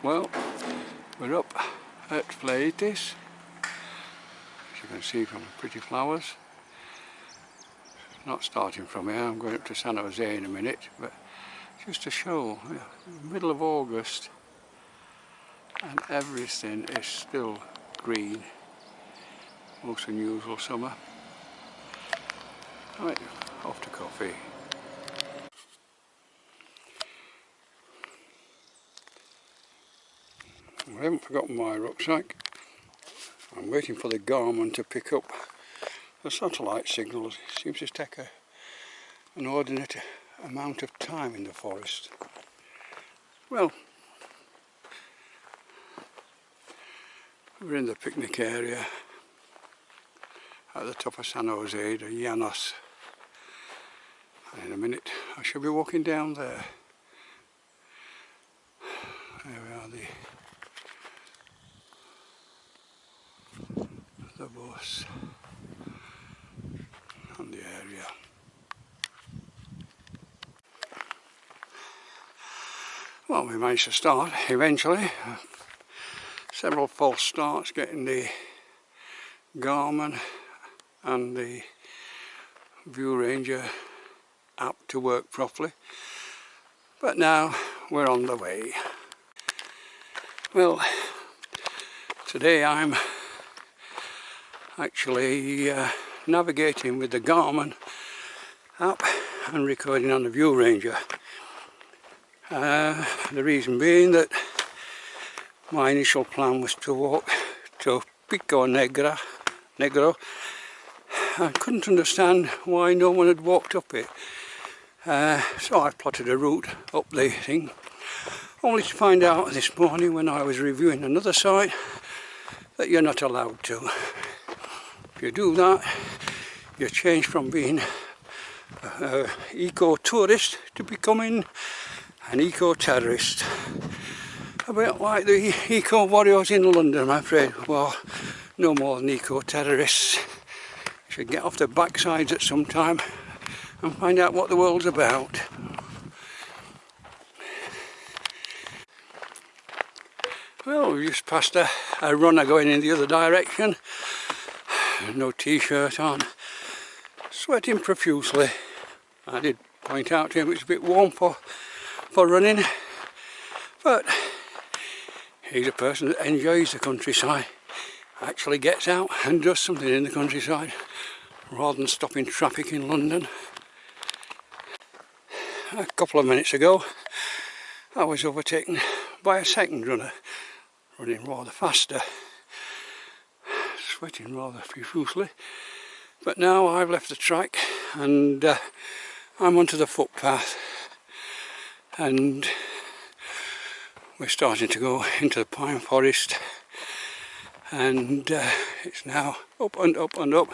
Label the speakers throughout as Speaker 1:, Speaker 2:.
Speaker 1: Well, we're up at Fleitis, as you can see from the pretty flowers. Not starting from here, I'm going up to San Jose in a minute, but just to show, middle of August and everything is still green, most unusual summer. Right, off to coffee. I haven't forgotten my rucksack. I'm waiting for the Garmin to pick up the satellite signals. It seems to take an inordinate amount of time in the forest. Well, we're in the picnic area at the top of San Jose, the Llanos. And in a minute I shall be walking down there. There we are, the bus and the area. Well, we managed to start eventually. Several false starts getting the Garmin and the View Ranger app to work properly, but now we're on the way. Well, today I'm actually navigating with the Garmin app and recording on the View Ranger. The reason being that my initial plan was to walk to Pico Negro. I couldn't understand why no one had walked up it. So I plotted a route up the thing, only to find out this morning when I was reviewing another site that you're not allowed to. If you do that, you change from being an eco-tourist to becoming an eco-terrorist. A bit like the eco-warriors in London, I'm afraid. Well, no more than eco-terrorists. Should get off their backsides at some time and find out what the world's about. Well, we just passed a runner going in the other direction. No t-shirt on, sweating profusely. I did point out to him it's a bit warm for running, but he's a person that enjoys the countryside, actually gets out and does something in the countryside rather than stopping traffic in London. A couple of minutes ago I was overtaken by a second runner, running rather faster, sweating rather profusely, but now I've left the track and I'm onto the footpath, and we're starting to go into the pine forest, and it's now up and up and up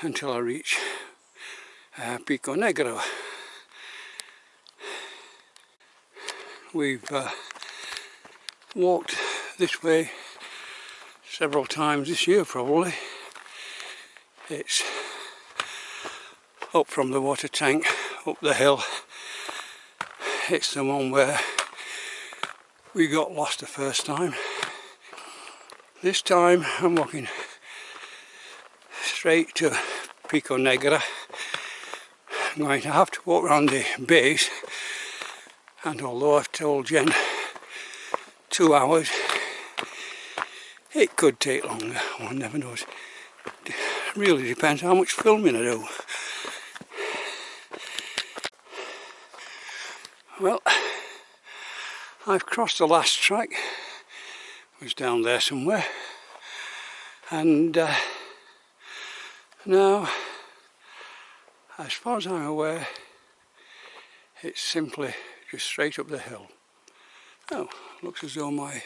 Speaker 1: until I reach Pico Negro. We've walked this way several times this year probably. It's up from the water tank, up the hill. It's the one where we got lost the first time. This time I'm walking straight to Pico Negra. I'm going to have to walk around the base, and although I've told Jen 2 hours, it could take longer, one never knows. It really depends how much filming I do. Well, I've crossed the last track, it was down there somewhere, and now, as far as I'm aware, it's simply just straight up the hill. Oh, looks as though my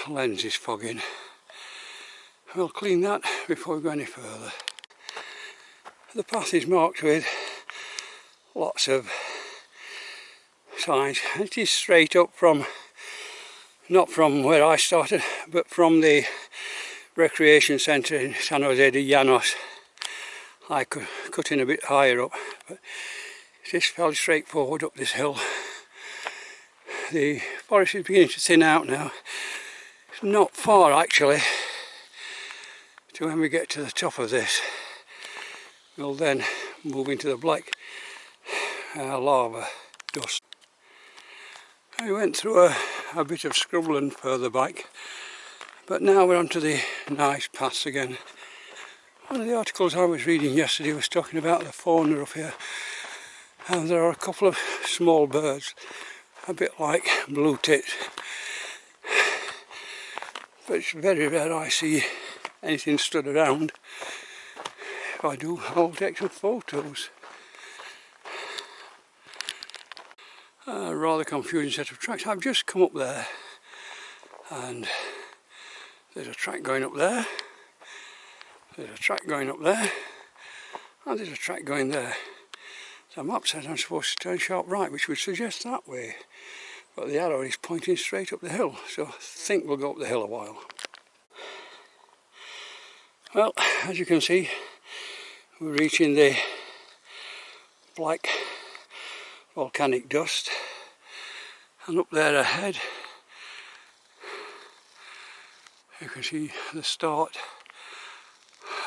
Speaker 1: lens is fogging. We'll clean that before we go any further. The path is marked with lots of signs. It is straight up from, not from where I started, but from the recreation centre in San Jose de Llanos. I could cut in a bit higher up, but it is fairly straightforward up this hill. The forest is beginning to thin out now. It's not far actually to when we get to the top of this. We'll then move into the black lava dust. I went through a bit of scrubland further back, but now we're onto the nice paths again. One of the articles I was reading yesterday was talking about the fauna up here, and there are a couple of small birds, a bit like blue tits, but it's very rare I see anything stood around. If I do, I'll take some photos. A rather confusing set of tracks. I've just come up there and there's a track going up there, there's a track going up there, and there's a track going there. So the map says I'm supposed to turn sharp right, which would suggest that way, but the arrow is pointing straight up the hill, so I think we'll go up the hill a while. Well, as you can see, we're reaching the black volcanic dust, and up there ahead you can see the start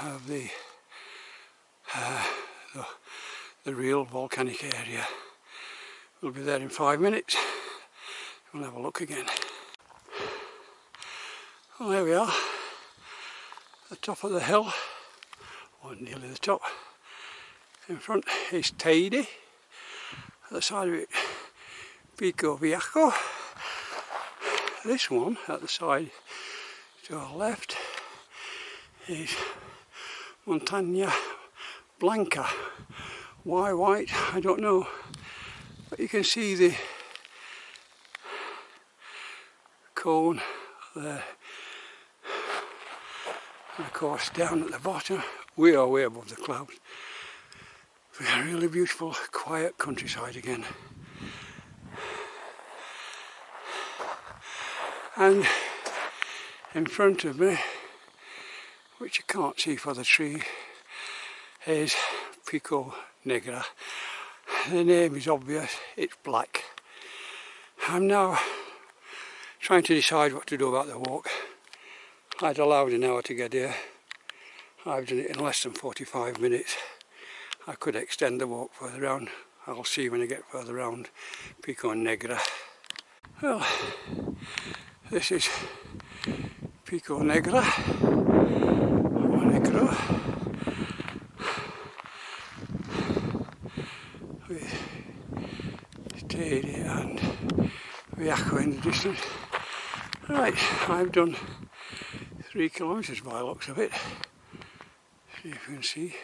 Speaker 1: of the real volcanic area. We'll be there in 5 minutes. We'll have a look again. Well, there we are, the top of the hill, or nearly the top. In front is Teide. At the side of it, Pico Viejo. This one at the side to our left is Montaneta Blanca. Why white? I don't know. But you can see the cone there. And of course down at the bottom, we are way above the clouds. We've got a really beautiful, quiet countryside again. And in front of me, which you can't see for the tree, is Pico Negra. The name is obvious, it's black. I'm now trying to decide what to do about the walk. I'd allowed an hour to get here. I've done it in less than 45 minutes. I could extend the walk further round. I'll see when I get further round Pico Negra. Well, this is Pico Negra, or Negro, with Teide and Viejo in the distance. Right, I've done 3 kilometres by the looks of it. See if you can see.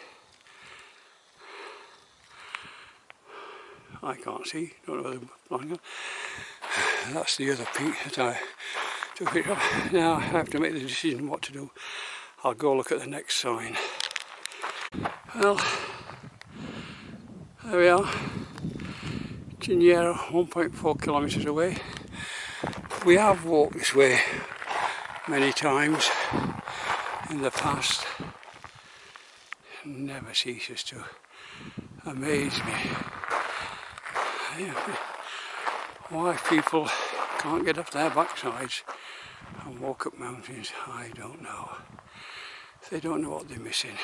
Speaker 1: I can't see, don't know whether I'm blind or not. That's the other peak that I took it up. Now I have to make the decision what to do. I'll go look at the next sign. Well, there we are. Chinyero, 1.4 kilometres away. We have walked this way many times in the past. It never ceases to amaze me. Why people can't get off their backsides and walk up mountains, I don't know. They don't know what they're missing.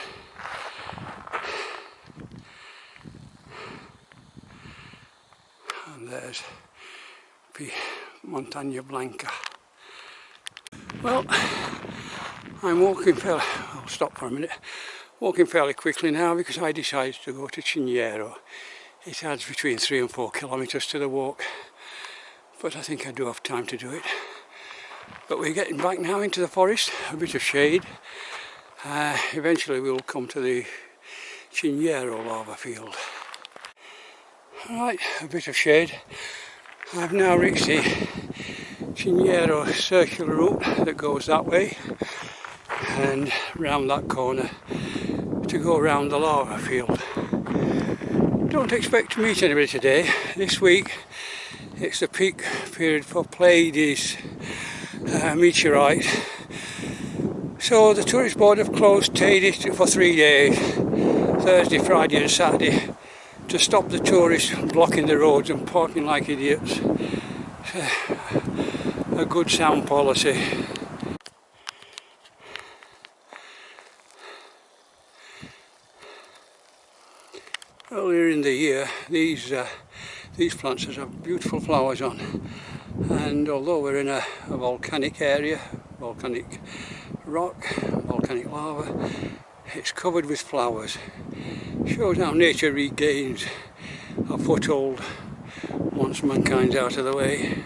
Speaker 1: And there's Montaneta Blanca. Well, I'm walking fairly, I'll stop for a minute, walking fairly quickly now because I decided to go to Chinyero. It adds between 3 and 4 kilometres to the walk, but I think I do have time to do it. But we're getting back now into the forest, a bit of shade. Eventually we'll come to the Chinyero lava field. Alright, a bit of shade. I've now reached the Chinyero circular route that goes that way and round that corner to go around the lava field. Don't expect to meet anybody today. This week it's the peak period for Pleiades meteorite. So the tourist board have closed Teide for 3 days, Thursday, Friday and Saturday, to stop the tourists blocking the roads and parking like idiots. So a good sound policy. Earlier in the year, these plants have beautiful flowers on, and although we're in a volcanic area, volcanic rock, volcanic lava, it's covered with flowers. Shows how nature regains a foothold once mankind's out of the way.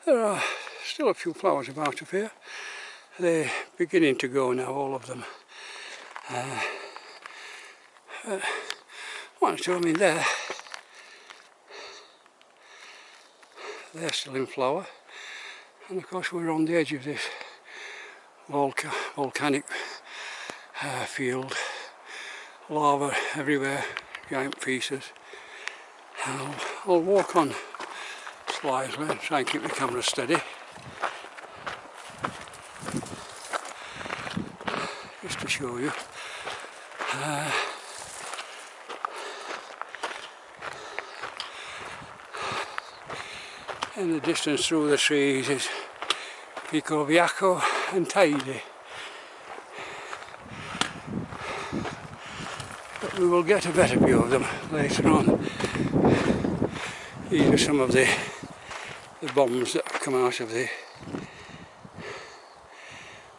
Speaker 1: There are still a few flowers about up here. They're beginning to go now, all of them. One or two, I mean, they're still in flower. And of course we're on the edge of this volcanic field. Lava everywhere, giant pieces. I'll walk on slightly and try and keep the camera steady. Just to show you. In the distance through the trees is Pico Bianco and Tidy. But we will get a better view of them later on. These are some of the bombs that have come out of the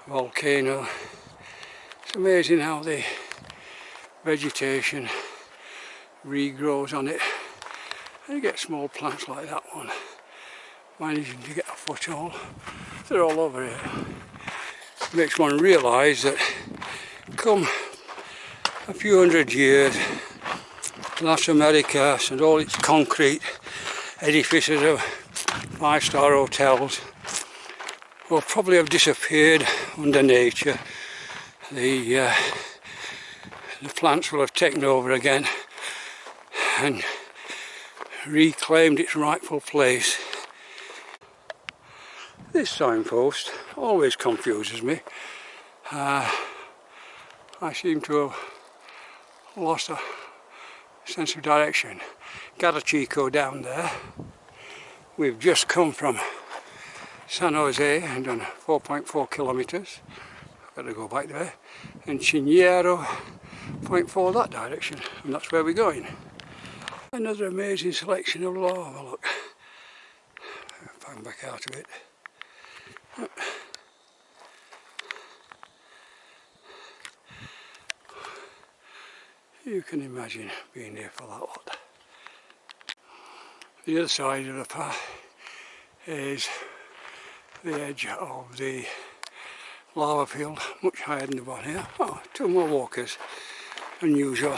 Speaker 1: volcano. It's amazing how the vegetation regrows on it. And you get small plants like that one, managing to get a foothold. They're all over here. It makes one realise that come a few hundred years, Las Americas and all its concrete edifices of five-star hotels will probably have disappeared under nature. The plants will have taken over again and reclaimed its rightful place. This signpost always confuses me. I seem to have lost a sense of direction. Chico down there. We've just come from San Jose and done 4.4 kilometers. I've got to go back there. And Chinyero, 0.4 that direction, and that's where we're going. Another amazing selection of lava, look. If I'm back out of it. You can imagine being here for that lot. The other side of the path is the edge of the lava field, much higher than the one here. Oh, two more walkers, unusual.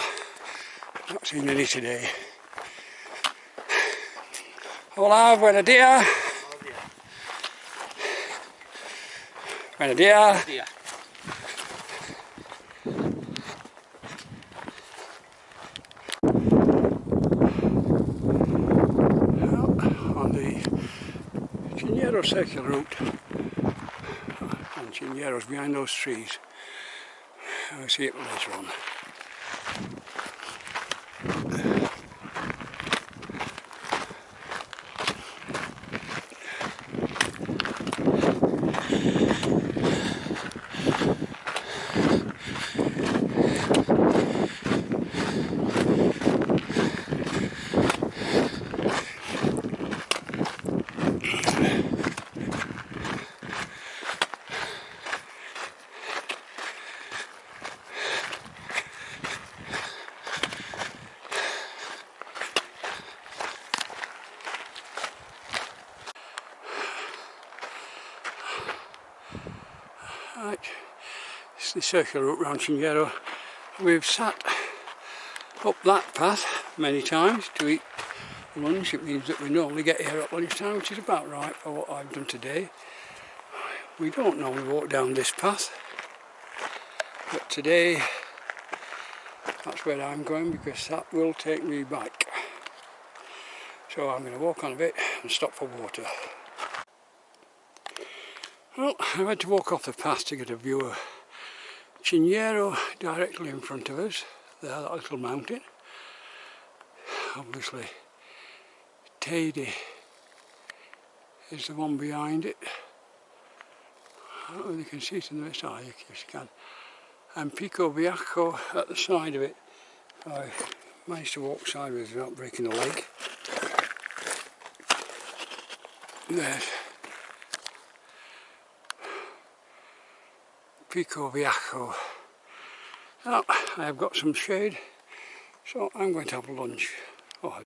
Speaker 1: Not seen any today. Hola, buenos días. Buenos días. On the Chinyero circular route, and Chinyero's behind those trees. I'll see it later on. Right, it's the circular route round Chinyero. We've sat up that path many times to eat lunch. It means that we normally get here at lunchtime, which is about right for what I've done today. We don't normally walk down this path, but today that's where I'm going because that will take me back. So I'm going to walk on a bit and stop for water. Well, I had to walk off the path to get a view of Chinyero directly in front of us. There, that little mountain. Obviously, Teide is the one behind it. I don't know if you can see it in the side, yes you can. And Pico Bianco at the side of it. I managed to walk sideways without breaking a leg. There's Pico Bianco. Now I have got some shade, so I'm going to have lunch. Oh.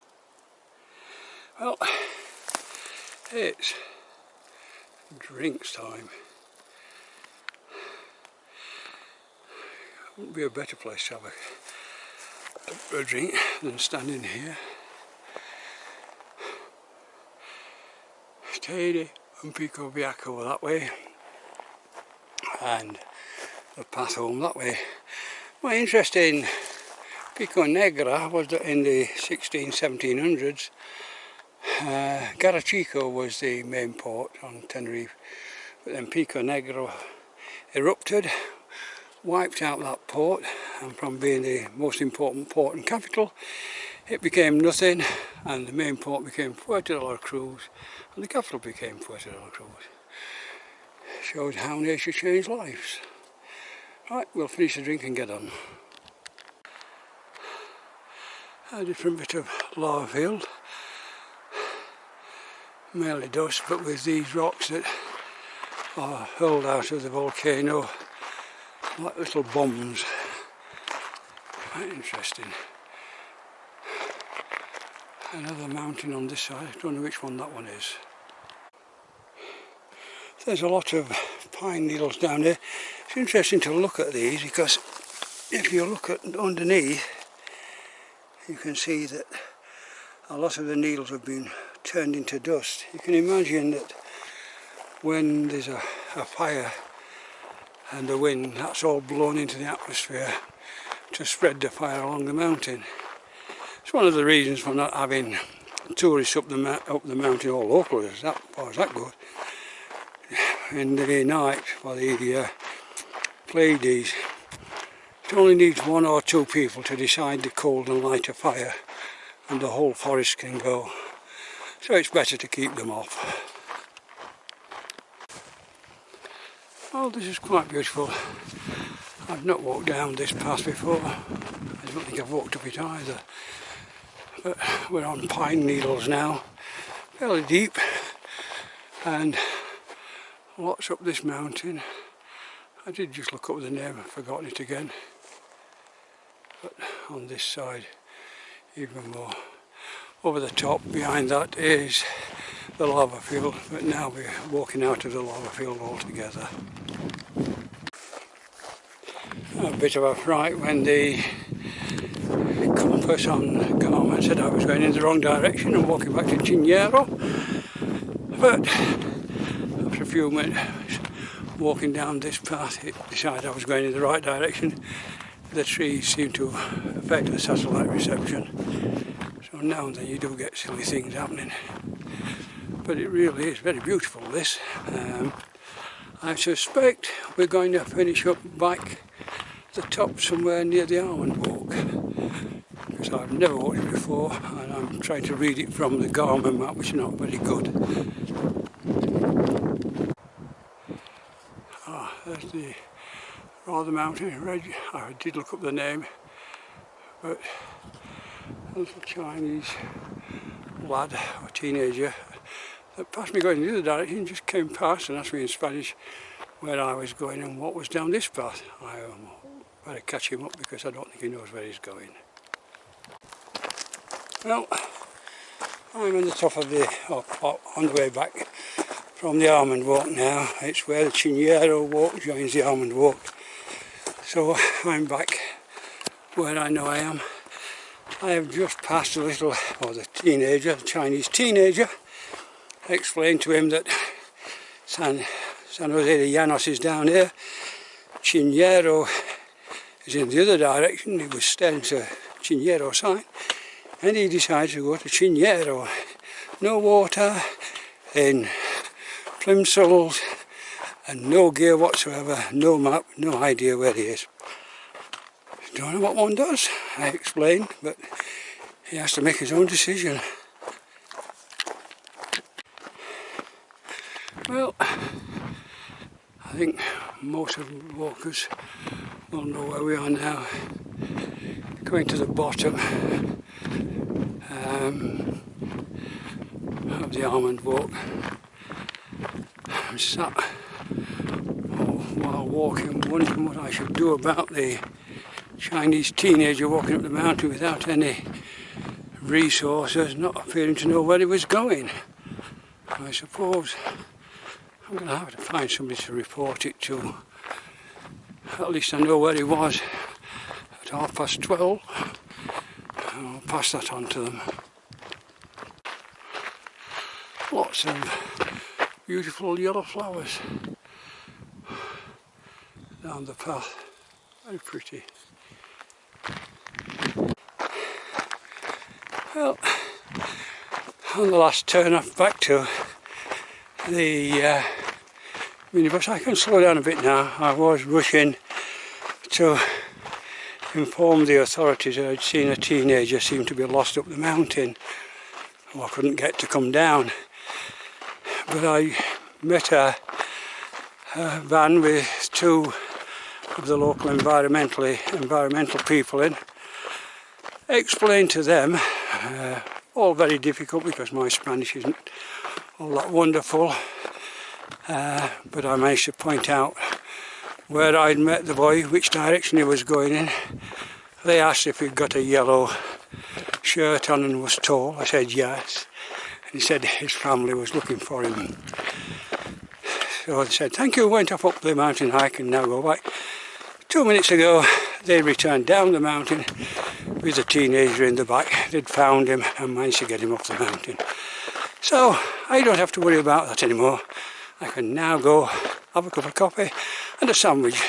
Speaker 1: Well, it's drinks time. Wouldn't be a better place to have a drink than standing here. Steady and Pico Bianco that way, and the path home that way. My interest in Pico Negra was that in the 1700s, Garachico was the main port on Tenerife, but then Pico Negra erupted, wiped out that port, and from being the most important port and capital, it became nothing, and the main port became Puerto de la Cruz, and the capital became Puerto de la Cruz. Shows how nature changed lives. Right, we'll finish the drink and get on. A different bit of lava field, mainly dust, but with these rocks that are hurled out of the volcano like little bombs. Quite interesting. Another mountain on this side, I don't know which one that one is. There's a lot of pine needles down there. It's interesting to look at these because if you look at underneath, you can see that a lot of the needles have been turned into dust. You can imagine that when there's a fire and the wind, that's all blown into the atmosphere to spread the fire along the mountain. It's one of the reasons for not having tourists up the mountain, or local as far as that goes, in the night for the Pleiades. It only needs 1 or 2 people to decide the cold and light a fire, and the whole forest can go. So it's better to keep them off. Oh, this is quite beautiful. I've not walked down this path before. I don't think I've walked up it either. But we're on pine needles now, fairly deep, and lots up this mountain. I did just look up the name, I've forgotten it again. But on this side, even more. Over the top, behind that, is the lava field, but now we're walking out of the lava field altogether. A bit of a fright when the compass on Garmin said I was going in the wrong direction and walking back to Chinyero, but after a few minutes walking down this path, it decided I was going in the right direction. The trees seem to affect the satellite reception, so now and then you do get silly things happening, but it really is very beautiful, this. I suspect we're going to finish up back the top somewhere near the Almond Walk, because I've never walked it before and I'm trying to read it from the Garmin map, which is not very good. There's the rather mountain red. I did look up the name, but a little Chinese lad or teenager that passed me going in the other direction just came past and asked me in Spanish where I was going and what was down this path. I better catch him up because I don't think he knows where he's going. Well, I'm on the top of the, on the way back from the Almond Walk now. It's where the Chinyero Walk joins the Almond Walk. So I'm back where I know I am. I have just passed a little, or the Chinese teenager, explained to him that San Jose de Llanos is down here, Chinyero is in the other direction. He was staring to Chinyero sign, and he decided to go to Chinyero. No water, in plimsolls, and no gear whatsoever, no map, no idea where he is. Don't know what one does, I explained, but he has to make his own decision. Well, I think most of the walkers will know where we are now. Going to the bottom of the almond walk. I'm sat while walking wondering what I should do about the Chinese teenager walking up the mountain without any resources, not appearing to know where he was going. I suppose I'm going to have to find somebody to report it to. At least I know where he was at 12:30. I'll pass that on to them. Lots of beautiful yellow flowers down the path. Very pretty. Well, on the last turn off back to the minibus, I can slow down a bit now. I was rushing to inform the authorities that I'd seen a teenager seem to be lost up the mountain who I couldn't get to come down. But I met a van with two of the local environmental people in. I explained to them, all very difficult because my Spanish isn't all that wonderful, but I managed to point out where I'd met the boy, which direction he was going in. They asked if he'd got a yellow shirt on and was tall. I said yes, and he said his family was looking for him. So they said thank you, went off up the mountain hike and now go back. 2 minutes ago they returned down the mountain with a teenager in the back. They'd found him and managed to get him off the mountain. So I don't have to worry about that anymore. I can now go have a cup of coffee and a sandwich.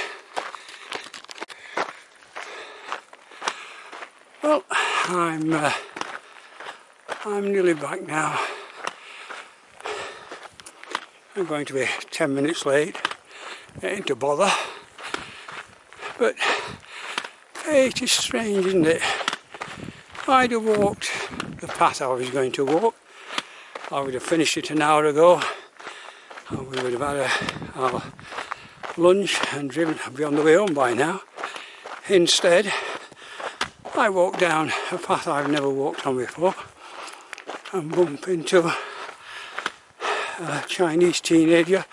Speaker 1: Well, I'm nearly back now. I'm going to be 10 minutes late, getting to bother. But it is strange, isn't it? If I'd have walked the path I was going to walk, I would have finished it an hour ago, and we would have had our lunch and driven, I'd be on the way home by now. Instead, I walked down a path I've never walked on before and bump into a Chinese teenager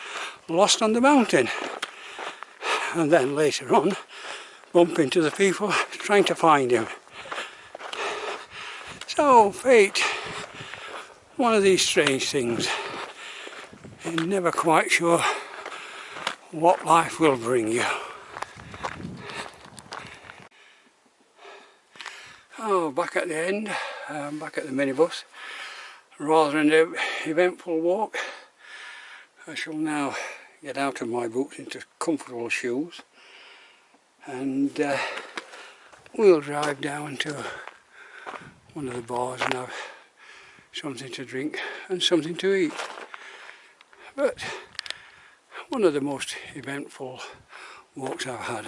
Speaker 1: lost on the mountain. And then later on, bump into the people trying to find him. So, fate, one of these strange things. You're never quite sure what life will bring you. Oh, back at the end, back at the minibus. Rather than an eventful walk, I shall now get out of my boots into comfortable shoes and we'll drive down to one of the bars and have something to drink and something to eat. But one of the most eventful walks I've had.